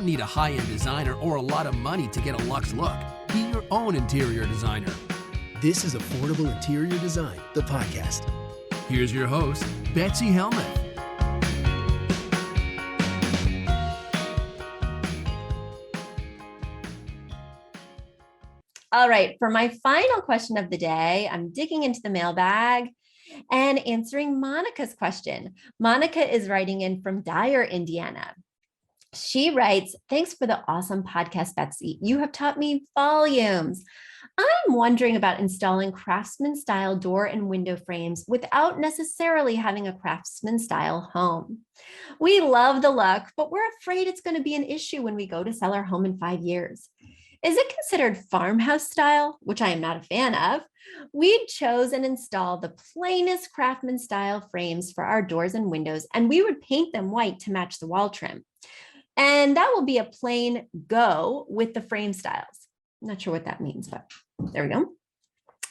don't need a high-end designer or a lot of money to get a luxe look. Be your own interior designer. This is Affordable Interior Design, the podcast. Here's your host, Betsy Helmuth. All right, for my final question of the day, I'm digging into the mailbag and answering Monica's question. Monica is writing in from Dyer, Indiana. She writes, "Thanks for the awesome podcast, Betsy. You have taught me volumes. I'm wondering about installing Craftsman-style door and window frames without necessarily having a Craftsman-style home. We love the look, but we're afraid it's going to be an issue when we go to sell our home in 5 years. Is it considered farmhouse style, which I am not a fan of? We chose and installed the plainest Craftsman style frames for our doors and windows, and we would paint them white to match the wall trim. And that will be a plain go with the frame styles." I'm not sure what that means, but there we go.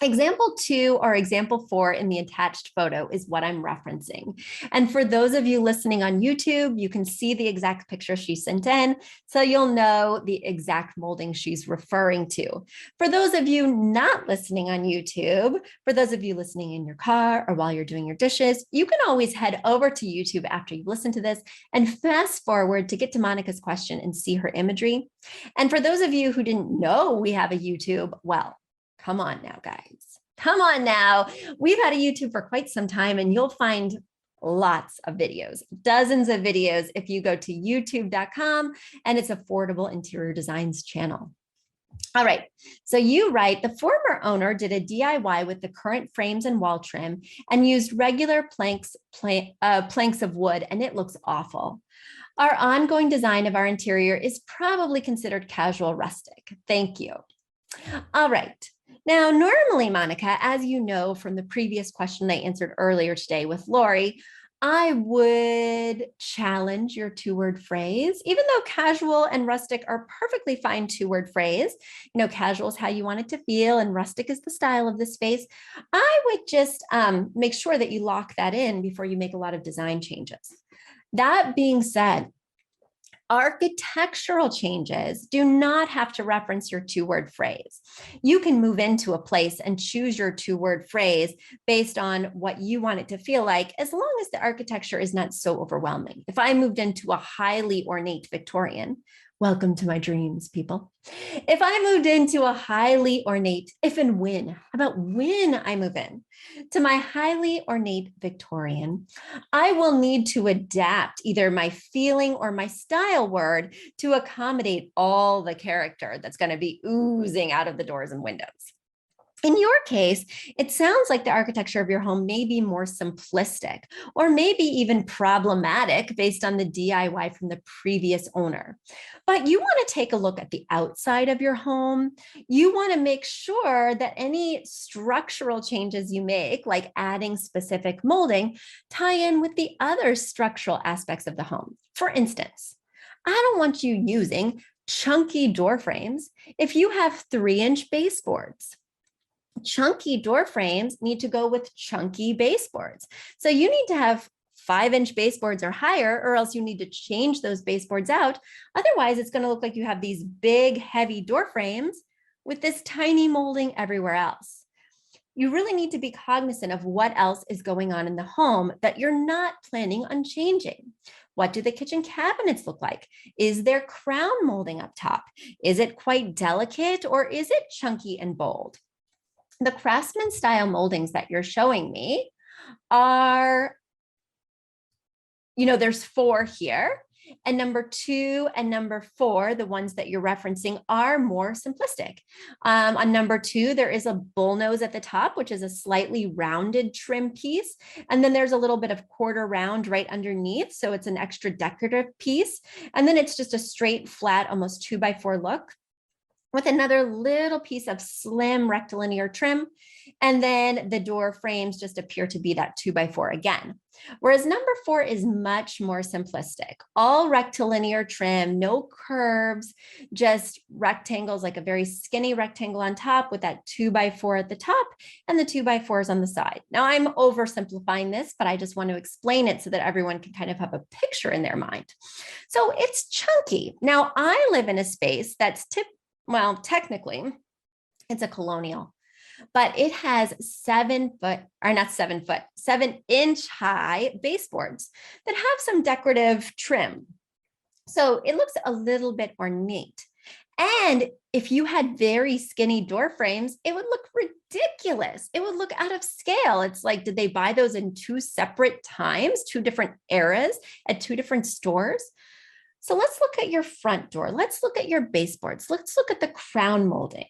Example 2 or example 4 in the attached photo is what I'm referencing. And for those of you listening on YouTube, you can see the exact picture she sent in, so you'll know the exact molding she's referring to. For those of you not listening on YouTube, for those of you listening in your car or while you're doing your dishes, you can always head over to YouTube after you've listened to this and fast forward to get to Monica's question and see her imagery. And for those of you who didn't know we have a YouTube, well, come on now, guys. Come on now. We've had a YouTube for quite some time, and you'll find lots of videos, dozens of videos if you go to youtube.com and it's Affordable Interior Designs channel. All right, so you write, "The former owner did a DIY with the current frames and wall trim and used regular planks of wood, and it looks awful. Our ongoing design of our interior is probably considered casual rustic. Thank you." All right. Now, normally, Monica, as you know from the previous question I answered earlier today with Laurie, I would challenge your 2-word phrase, even though casual and rustic are perfectly fine 2-word phrase. You know, casual is how you want it to feel, and rustic is the style of the space. I would just make sure that you lock that in before you make a lot of design changes. That being said, architectural changes do not have to reference your 2-word phrase. You can move into a place and choose your 2-word phrase based on what you want it to feel like, as long as the architecture is not so overwhelming. If I moved into a highly ornate Victorian, welcome to my dreams, people. If I moved into a highly ornate, if and when, how about when I move in to my highly ornate Victorian, I will need to adapt either my feeling or my style word to accommodate all the character that's going to be oozing out of the doors and windows. In your case, it sounds like the architecture of your home may be more simplistic or maybe even problematic based on the DIY from the previous owner. But you want to take a look at the outside of your home. You want to make sure that any structural changes you make, like adding specific molding, tie in with the other structural aspects of the home. For instance, I don't want you using chunky door frames if you have 3-inch baseboards. Chunky door frames need to go with chunky baseboards. So you need to have 5-inch baseboards or higher, or else you need to change those baseboards out. Otherwise, it's going to look like you have these big, heavy door frames with this tiny molding everywhere else. You really need to be cognizant of what else is going on in the home that you're not planning on changing. What do the kitchen cabinets look like? Is there crown molding up top? Is it quite delicate, or is it chunky and bold? The Craftsman style moldings that you're showing me are, there's 4 here, and number 2 and number 4, the ones that you're referencing, are more simplistic. On number 2, there is a bullnose at the top, which is a slightly rounded trim piece. And then there's a little bit of quarter round right underneath. So it's an extra decorative piece. And then it's just a straight, flat, almost 2x4 look. with another little piece of slim rectilinear trim. And then the door frames just appear to be that 2x4 again. Whereas number 4 is much more simplistic. All rectilinear trim, no curves, just rectangles, like a very skinny rectangle on top with that 2x4 at the top and the 2x4s on the side. Now I'm oversimplifying this, but I just want to explain it so that everyone can kind of have a picture in their mind. So it's chunky. Now I live in a space that's technically it's a colonial, but it has 7-inch high baseboards that have some decorative trim. So it looks a little bit ornate. And if you had very skinny door frames, it would look ridiculous. It would look out of scale. It's like, did they buy those in 2 separate times, 2 different eras at 2 different stores? So let's look at your front door. Let's look at your baseboards. Let's look at the crown molding.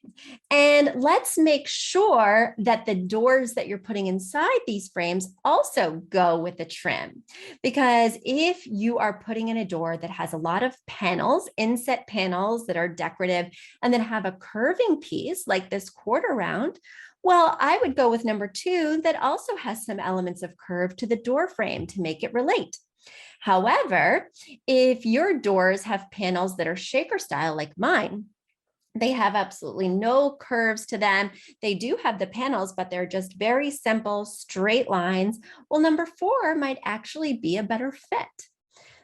And let's make sure that the doors that you're putting inside these frames also go with the trim. Because if you are putting in a door that has a lot of panels, inset panels that are decorative, and then have a curving piece like this quarter round, well, I would go with number 2 that also has some elements of curve to the door frame to make it relate. However, if your doors have panels that are shaker style like mine, they have absolutely no curves to them. They do have the panels, but they're just very simple, straight lines. Well, number 4 might actually be a better fit.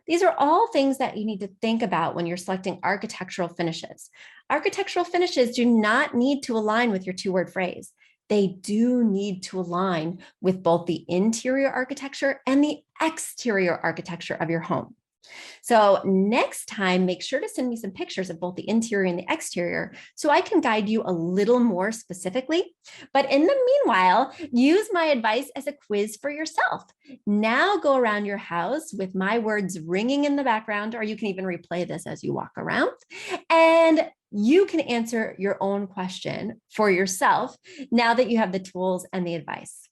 These are all things that you need to think about when you're selecting architectural finishes. Architectural finishes do not need to align with your 2-word phrase. They do need to align with both the interior architecture and the exterior architecture of your home. So next time, make sure to send me some pictures of both the interior and the exterior so I can guide you a little more specifically. But in the meanwhile, use my advice as a quiz for yourself. Now go around your house with my words ringing in the background, or you can even replay this as you walk around. And you can answer your own question for yourself now that you have the tools and the advice.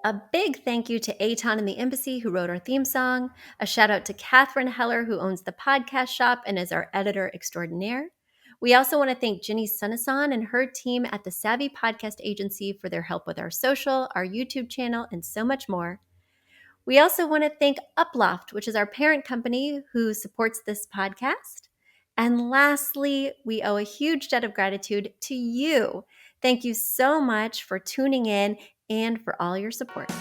A big thank you to Aton and the Embassy who wrote our theme song. A shout out to Catherine Heller who owns the podcast shop and is our editor extraordinaire. We also want to thank Ginny Sunasan and her team at the Savvy Podcast Agency for their help with our social, our YouTube channel, and so much more. We also want to thank Uploft, which is our parent company who supports this podcast. And lastly, we owe a huge debt of gratitude to you. Thank you so much for tuning in and for all your support.